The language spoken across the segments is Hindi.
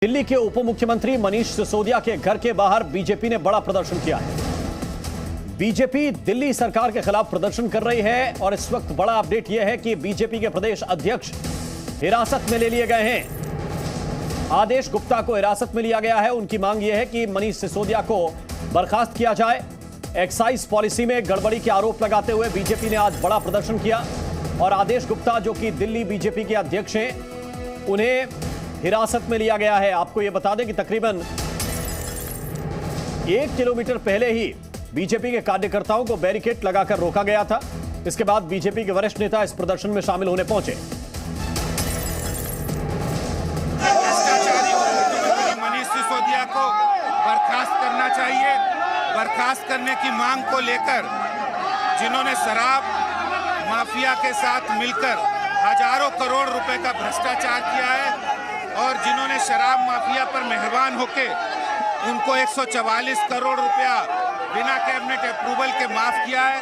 दिल्ली के उप मुख्यमंत्री मनीष सिसोदिया के घर के बाहर बीजेपी ने बड़ा प्रदर्शन किया है। बीजेपी दिल्ली सरकार के खिलाफ प्रदर्शन कर रही है और इस वक्त बड़ा अपडेट यह है कि बीजेपी के प्रदेश अध्यक्ष हिरासत में ले लिए गए हैं। आदेश गुप्ता को हिरासत में लिया गया है। उनकी मांग यह है कि मनीष सिसोदिया को बर्खास्त किया जाए। एक्साइज पॉलिसी में गड़बड़ी के आरोप लगाते हुए बीजेपी ने आज बड़ा प्रदर्शन किया और आदेश गुप्ता, जो कि दिल्ली बीजेपी के अध्यक्ष हैं, उन्हें हिरासत में लिया गया है। आपको यह बता दें कि तकरीबन 1 किलोमीटर पहले ही बीजेपी के कार्यकर्ताओं को बैरिकेड लगाकर रोका गया था। इसके बाद बीजेपी के वरिष्ठ नेता इस प्रदर्शन में शामिल होने पहुंचे। मनीष सिसोदिया को बर्खास्त करना चाहिए। बर्खास्त करने की मांग को लेकर जिन्होंने शराब माफिया के साथ मिलकर हजारों करोड़ रुपए का भ्रष्टाचार किया है और जिन्होंने शराब माफिया पर मेहरबान होके उनको 144 करोड़ रुपया बिना कैबिनेट अप्रूवल के माफ किया है।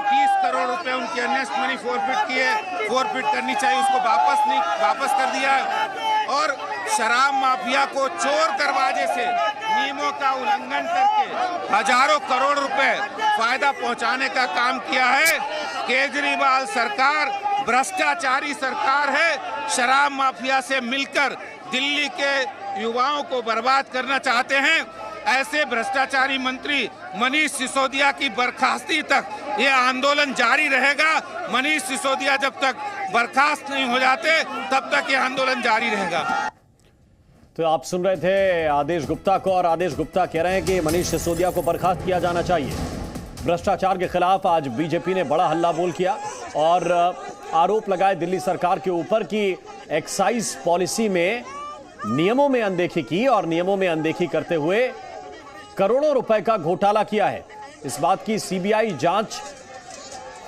30 करोड़ रुपए उनकी अर्नेस्ट मनी फोरफिट करनी चाहिए, उसको वापस कर दिया है। और शराब माफिया को चोर दरवाजे से नियमों का उल्लंघन करके हजारों करोड़ रुपए फायदा पहुंचाने का काम किया है। केजरीवाल सरकार भ्रष्टाचारी सरकार है। शराब माफिया से मिलकर दिल्ली के युवाओं को बर्बाद करना चाहते हैं। ऐसे भ्रष्टाचारी मंत्री मनीष सिसोदिया की बर्खास्ती तक ये आंदोलन जारी रहेगा। मनीष सिसोदिया जब तक बर्खास्त नहीं हो जाते तब तक ये आंदोलन जारी रहेगा। तो आप सुन रहे थे आदेश गुप्ता को, और आदेश गुप्ता कह रहे हैं कि मनीष सिसोदिया को बर्खास्त किया जाना चाहिए। भ्रष्टाचार के खिलाफ आज बीजेपी ने बड़ा हल्ला बोल किया और आरोप लगाए दिल्ली सरकार के ऊपर कि एक्साइज पॉलिसी में नियमों में अनदेखी की और नियमों में अनदेखी करते हुए करोड़ों रुपए का घोटाला किया है। इस बात की सीबीआई जांच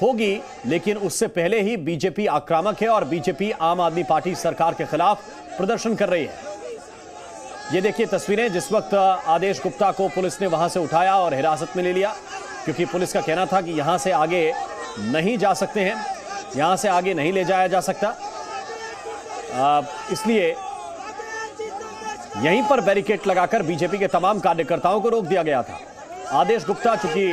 होगी, लेकिन उससे पहले ही बीजेपी आक्रामक है और बीजेपी आम आदमी पार्टी सरकार के खिलाफ प्रदर्शन कर रही है। ये देखिए तस्वीरें, जिस वक्त आदेश गुप्ता को पुलिस ने वहां से उठाया और हिरासत में ले लिया, क्योंकि पुलिस का कहना था कि यहां से आगे नहीं जा सकते हैं, यहां से आगे नहीं ले जाया जा सकता, इसलिए यहीं पर बैरिकेड लगाकर बीजेपी के तमाम कार्यकर्ताओं को रोक दिया गया था। आदेश गुप्ता चूंकि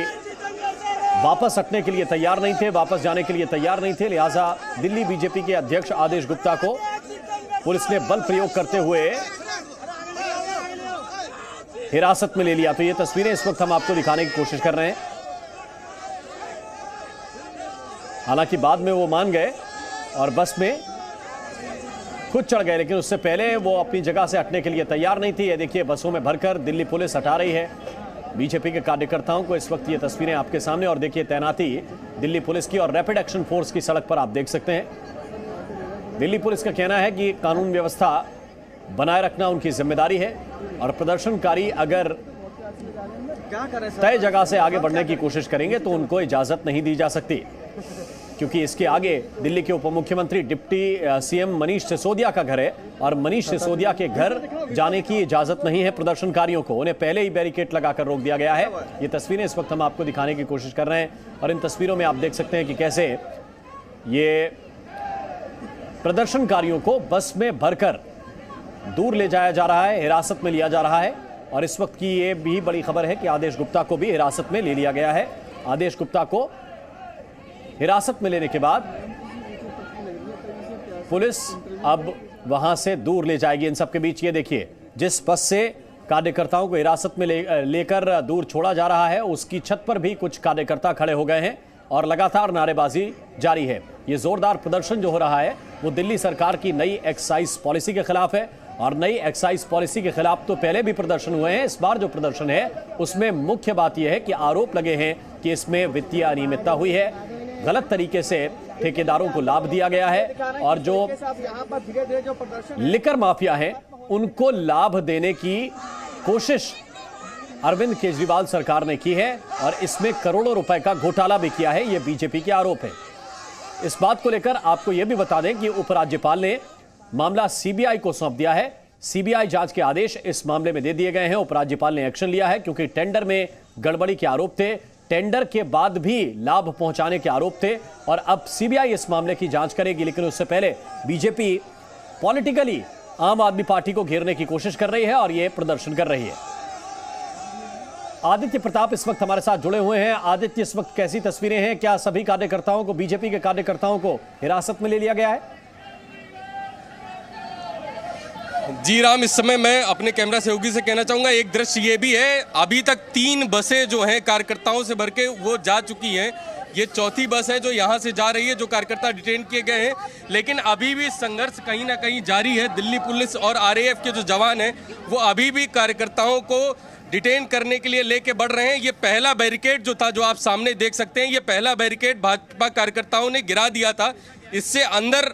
वापस हटने के लिए तैयार नहीं थे, वापस जाने के लिए तैयार नहीं थे, लिहाजा दिल्ली बीजेपी के अध्यक्ष आदेश गुप्ता को पुलिस ने बल प्रयोग करते हुए हिरासत में ले लिया। तो ये तस्वीरें इस वक्त हम आपको दिखाने की कोशिश कर रहे हैं। हालांकि बाद में वो मान गए और बस में खुद चढ़ गए, लेकिन उससे पहले वो अपनी जगह से हटने के लिए तैयार नहीं थी। ये देखिए बसों में भरकर दिल्ली पुलिस हटा रही है बीजेपी के कार्यकर्ताओं को। इस वक्त ये तस्वीरें आपके सामने, और देखिए तैनाती दिल्ली पुलिस की और रैपिड एक्शन फोर्स की सड़क पर आप देख सकते हैं। दिल्ली पुलिस का कहना है कि कानून व्यवस्था बनाए रखना उनकी जिम्मेदारी है और प्रदर्शनकारी अगर तय जगह से आगे बढ़ने की कोशिश करेंगे तो उनको इजाजत नहीं दी जा सकती, क्योंकि इसके आगे दिल्ली के उप मुख्यमंत्री डिप्टी सीएम मनीष सिसोदिया का घर है और मनीष सिसोदिया के घर जाने की इजाजत नहीं है प्रदर्शनकारियों को। उन्हें पहले ही बैरिकेड लगाकर रोक दिया गया है। ये तस्वीरें इस वक्त हम आपको दिखाने की कोशिश कर रहे हैं और इन तस्वीरों में आप देख सकते हैं कि कैसे ये प्रदर्शनकारियों को बस में भरकर दूर ले जाया जा रहा है, हिरासत में लिया जा रहा है। और इस वक्त की ये भी बड़ी खबर है कि आदेश गुप्ता को भी हिरासत में ले लिया गया है। आदेश गुप्ता को हिरासत में लेने के बाद पुलिस अब वहां से दूर ले जाएगी। इन सबके बीच ये देखिए, जिस बस से कार्यकर्ताओं को हिरासत में लेकर दूर छोड़ा जा रहा है, उसकी छत पर भी कुछ कार्यकर्ता खड़े हो गए हैं और लगातार नारेबाजी जारी है। ये जोरदार प्रदर्शन जो हो रहा है वो दिल्ली सरकार की नई एक्साइज पॉलिसी के खिलाफ है, और नई एक्साइज पॉलिसी के खिलाफ तो पहले भी प्रदर्शन हुए हैं। इस बार जो प्रदर्शन है उसमें मुख्य बात यह है कि आरोप लगे हैं कि इसमें वित्तीय अनियमितता हुई है, गलत तरीके से ठेकेदारों को लाभ दिया गया है और जो लिकर माफिया है उनको लाभ देने की कोशिश अरविंद केजरीवाल सरकार ने की है और इसमें करोड़ों रुपए का घोटाला भी किया है। यह बीजेपी के आरोप है। इस बात को लेकर आपको यह भी बता दें कि उपराज्यपाल ने मामला सीबीआई को सौंप दिया है। सीबीआई जांच के आदेश इस मामले में दे दिए गए हैं। उपराज्यपाल ने एक्शन लिया है क्योंकि टेंडर में गड़बड़ी के आरोप थे, टेंडर के बाद भी लाभ पहुंचाने के आरोप थे और अब सीबीआई इस मामले की जांच करेगी। लेकिन उससे पहले बीजेपी पॉलिटिकली आम आदमी पार्टी को घेरने की कोशिश कर रही है और ये प्रदर्शन कर रही है। आदित्य प्रताप इस वक्त हमारे साथ जुड़े हुए हैं। आदित्य, इस वक्त कैसी तस्वीरें हैं? क्या सभी कार्यकर्ताओं को, बीजेपी के कार्यकर्ताओं को हिरासत में ले लिया गया है? जी राम, इस समय मैं अपने कैमरा सहयोगी से कहना चाहूँगा, एक दृश्य ये भी है, अभी तक 3 बसें जो हैं कार्यकर्ताओं से भर के वो जा चुकी हैं। ये चौथी बस है जो यहाँ से जा रही है, जो कार्यकर्ता डिटेन किए गए हैं। लेकिन अभी भी संघर्ष कहीं ना कहीं जारी है। दिल्ली पुलिस और आरएएफ के जो जवान हैं वो अभी भी कार्यकर्ताओं को डिटेन करने के लिए लेके बढ़ रहे हैं। ये पहला बैरिकेड जो था, जो आप सामने देख सकते हैं, ये पहला बैरिकेड भाजपा कार्यकर्ताओं ने गिरा दिया था। इससे अंदर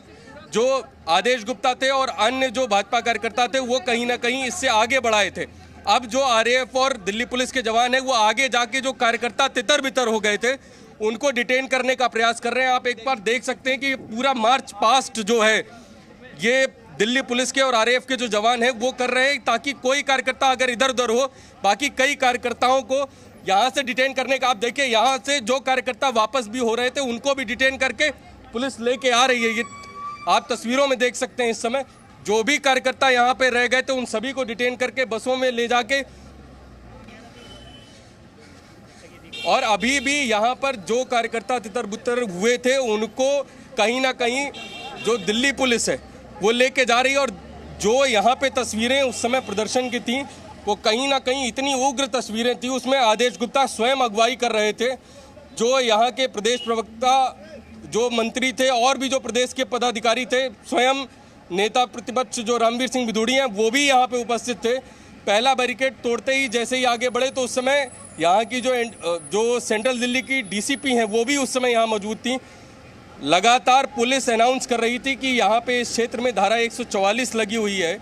जो आदेश गुप्ता थे और अन्य जो भाजपा कार्यकर्ता थे वो कहीं ना कहीं इससे आगे बढ़ाए थे। अब जो आरएएफ और दिल्ली पुलिस के जवान हैं वो आगे जाके जो कार्यकर्ता तितर बितर हो गए थे उनको डिटेन करने का प्रयास कर रहे हैं। आप एक बार देख सकते हैं कि पूरा मार्च पास्ट जो है ये दिल्ली पुलिस के और आरएएफ के जो जवान हैं वो कर रहे हैं, ताकि कोई कार्यकर्ता अगर इधर उधर हो, बाकी कई कार्यकर्ताओं को यहाँ से डिटेन करने का। आप देखिए यहाँ से जो कार्यकर्ता वापस भी हो रहे थे उनको भी डिटेन करके पुलिस लेके आ रही है। ये आप तस्वीरों में देख सकते हैं। इस समय जो भी कार्यकर्ता यहाँ पे रह गए थे उन सभी को डिटेन करके बसों में ले जाके, और अभी भी यहाँ पर जो कार्यकर्ता तितर बितर हुए थे उनको कहीं ना कहीं जो दिल्ली पुलिस है वो लेके जा रही है। और जो यहाँ पे तस्वीरें उस समय प्रदर्शन की थी वो कहीं ना कहीं इतनी उग्र तस्वीरें थी, उसमें आदेश गुप्ता स्वयं अगुवाई कर रहे थे। जो यहाँ के प्रदेश प्रवक्ता, जो मंत्री थे और भी जो प्रदेश के पदाधिकारी थे, स्वयं नेता प्रतिपक्ष जो रामवीर सिंह बिधूड़ी हैं वो भी यहाँ पे उपस्थित थे। पहला बैरिकेड तोड़ते ही जैसे ही आगे बढ़े तो उस समय यहाँ की जो सेंट्रल दिल्ली की डीसीपी हैं वो भी उस समय यहाँ मौजूद थी। लगातार पुलिस अनाउंस कर रही थी कि यहाँ पे इस क्षेत्र में धारा 144 लगी हुई है।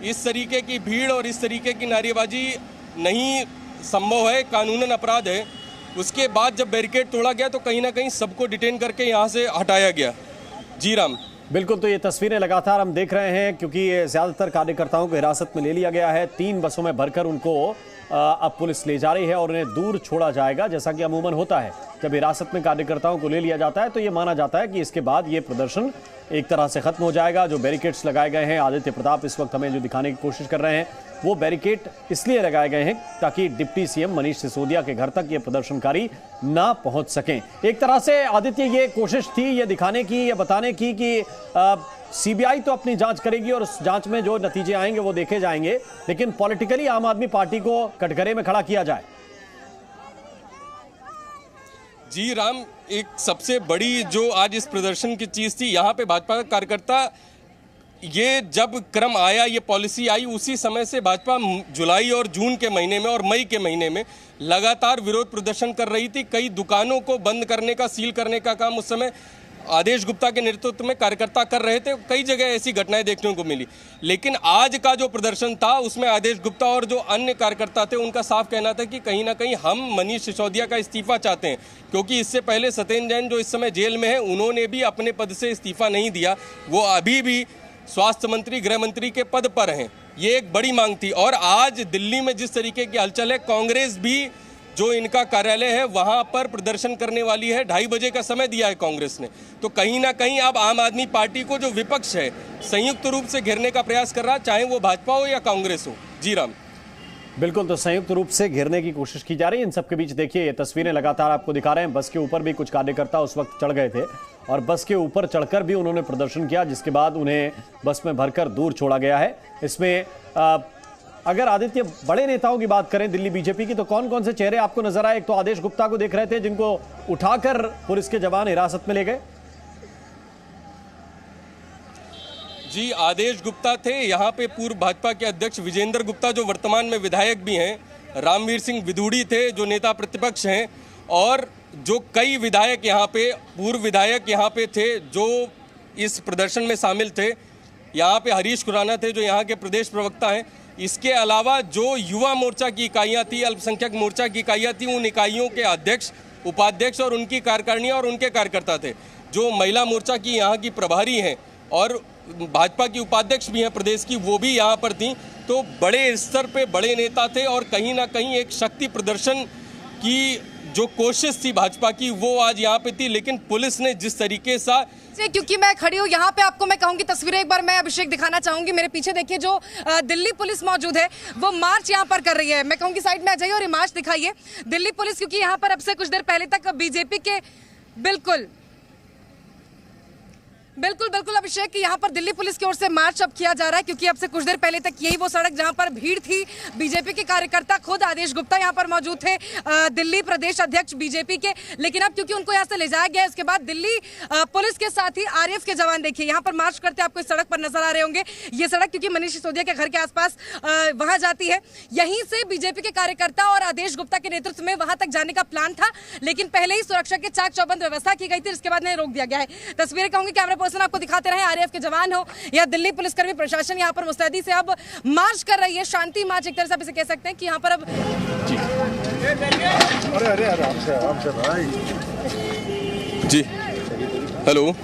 इस तरीके की भीड़ और इस तरीके की नारेबाजी नहीं संभव है, कानूनन अपराध है। उसके बाद जब बैरिकेड तोड़ा गया तो कहीं ना कहीं सबको डिटेन करके यहाँ से हटाया गया। जी राम, बिल्कुल। तो ये तस्वीरें लगातार हम देख रहे हैं क्योंकि ज्यादातर कार्यकर्ताओं को हिरासत में ले लिया गया है। 3 बसों में भरकर उनको अब पुलिस ले जा रही है और उन्हें दूर छोड़ा जाएगा, जैसा कि अमूमन होता है। जब हिरासत में कार्यकर्ताओं को ले लिया जाता है तो ये माना जाता है कि इसके बाद ये प्रदर्शन एक तरह से खत्म हो जाएगा। जो बैरिकेड्स लगाए गए हैं, आदित्य प्रताप इस वक्त हमें जो दिखाने की कोशिश कर रहे हैं, वो बैरिकेड इसलिए लगाए गए हैं ताकि डिप्टी सीएम मनीष सिसोदिया के घर तक ये प्रदर्शनकारी ना पहुंच सकें। एक तरह से आदित्य ये कोशिश थी ये दिखाने की, ये बताने की कि सीबीआई तो अपनी जांच करेगी और उस जांच में जो नतीजे आएंगे वो देखे जाएंगे, लेकिन पॉलिटिकली आम आदमी पार्टी को कटघरे में खड़ा किया जाए। जी राम, एक सबसे बड़ी जो आज इस प्रदर्शन की चीज़ थी, यहाँ पे भाजपा का कार्यकर्ता, ये जब क्रम आया, ये पॉलिसी आई, उसी समय से भाजपा जुलाई और जून के महीने में और मई के महीने में लगातार विरोध प्रदर्शन कर रही थी। कई दुकानों को बंद करने का, सील करने का काम उस समय आदेश गुप्ता के नेतृत्व में कार्यकर्ता कर रहे थे। कई जगह ऐसी घटनाएं देखने को मिली। लेकिन आज का जो प्रदर्शन था उसमें आदेश गुप्ता और जो अन्य कार्यकर्ता थे उनका साफ कहना था कि कहीं ना कहीं हम मनीष सिसोदिया का इस्तीफा चाहते हैं, क्योंकि इससे पहले सत्येंद्र जैन जो इस समय जेल में है उन्होंने भी अपने पद से इस्तीफा नहीं दिया। वो अभी भी स्वास्थ्य मंत्री, गृह मंत्री के पद पर हैं। ये एक बड़ी मांग थी। और आज दिल्ली में जिस तरीके की हलचल है, कांग्रेस भी जो इनका कार्यालय है वहां पर प्रदर्शन करने वाली है। 2:30 बजे का समय दिया है कांग्रेस ने। तो कहीं ना कहीं अब आम आदमी पार्टी को जो विपक्ष है संयुक्त रूप से घेरने का प्रयास कर रहा है, चाहे वो भाजपा हो या कांग्रेस हो। जी राम, बिल्कुल। तो संयुक्त रूप से घेरने की कोशिश की जा रही है। इन सबके बीच देखिए ये तस्वीरें लगातार आपको दिखा रहे हैं। बस के ऊपर भी कुछ कार्यकर्ता उस वक्त चढ़ गए थे और बस के ऊपर चढ़कर भी उन्होंने प्रदर्शन किया, जिसके बाद उन्हें बस में भरकर दूर छोड़ा गया है। इसमें अगर आदित्य बड़े नेताओं की बात करें दिल्ली बीजेपी की, तो कौन कौन से चेहरे आपको नजर आए? एक तो आदेश गुप्ता को देख रहे थे जिनको उठाकर पुलिस के जवान हिरासत में ले गए। जी, आदेश गुप्ता थे। यहाँ पे पूर्व भाजपा के अध्यक्ष विजेंद्र गुप्ता जो वर्तमान में विधायक भी हैं, रामवीर सिंह बिधूड़ी थे जो नेता प्रतिपक्ष हैं, और जो कई विधायक यहाँ पे, पूर्व विधायक यहाँ पे थे जो इस प्रदर्शन में शामिल थे। यहाँ पे हरीश खुराना थे जो यहाँ के प्रदेश प्रवक्ता हैं। इसके अलावा जो युवा मोर्चा की इकाइयाँ थी, अल्पसंख्यक मोर्चा की इकाइयाँ थी, उन इकाइयों के अध्यक्ष, उपाध्यक्ष और उनकी कार्यकारिणियाँ और उनके कार्यकर्ता थे। जो महिला मोर्चा की यहाँ की प्रभारी हैं और भाजपा की उपाध्यक्ष भी हैं प्रदेश की, वो भी यहाँ पर थी। तो बड़े स्तर पे बड़े नेता थे और कहीं ना कहीं एक शक्ति प्रदर्शन की जो कोशिश थी भाजपा की वो आज यहाँ पे थी, लेकिन पुलिस ने जिस तरीके से, क्योंकि मैं खड़ी हूँ यहाँ पे, आपको मैं कहूंगी तस्वीरें एक बार मैं अभिषेक दिखाना चाहूंगी। मेरे पीछे देखिए जो दिल्ली पुलिस मौजूद है वो मार्च यहाँ पर कर रही है। मैं कहूंगी साइड में आ जाइए और ये मार्च दिखाइए दिल्ली पुलिस, क्योंकि यहाँ पर अब से कुछ देर पहले तक बीजेपी के बिल्कुल अभिषेक कि यहाँ पर दिल्ली पुलिस की ओर से मार्च अब किया जा रहा है, क्योंकि अब से कुछ देर पहले तक यही वो सड़क जहाँ पर भीड़ थी। बीजेपी के कार्यकर्ता खुद आदेश गुप्ता यहाँ पर मौजूद थे, दिल्ली प्रदेश अध्यक्ष बीजेपी के, लेकिन अब क्योंकि उनको यहाँ से ले जाया गया, इसके बाद दिल्ली पुलिस के साथ ही आरएएफ के जवान देखिए यहाँ पर मार्च करते आपको इस सड़क पर नजर आ रहे होंगे। ये सड़क क्योंकि मनीष सिसोदिया के घर के आसपास वहां जाती है, यहीं से बीजेपी के कार्यकर्ता और आदेश गुप्ता के नेतृत्व में वहां तक जाने का प्लान था, लेकिन पहले ही सुरक्षा के चाक चौबंद व्यवस्था की गई थी, इसके बाद रोक दिया गया है। तस्वीरें कहूंगी कैमरा पर्सन आपको दिखाते रहे, आरएएफ के जवान हो या दिल्ली पुलिसकर्मी प्रशासन यहाँ पर मुस्तैदी से अब मार्च कर रही है, शांति मार्च एक तरह से आप इसे कह सकते हैं कि यहाँ पर अब अरे आराम से भाई जी हेलो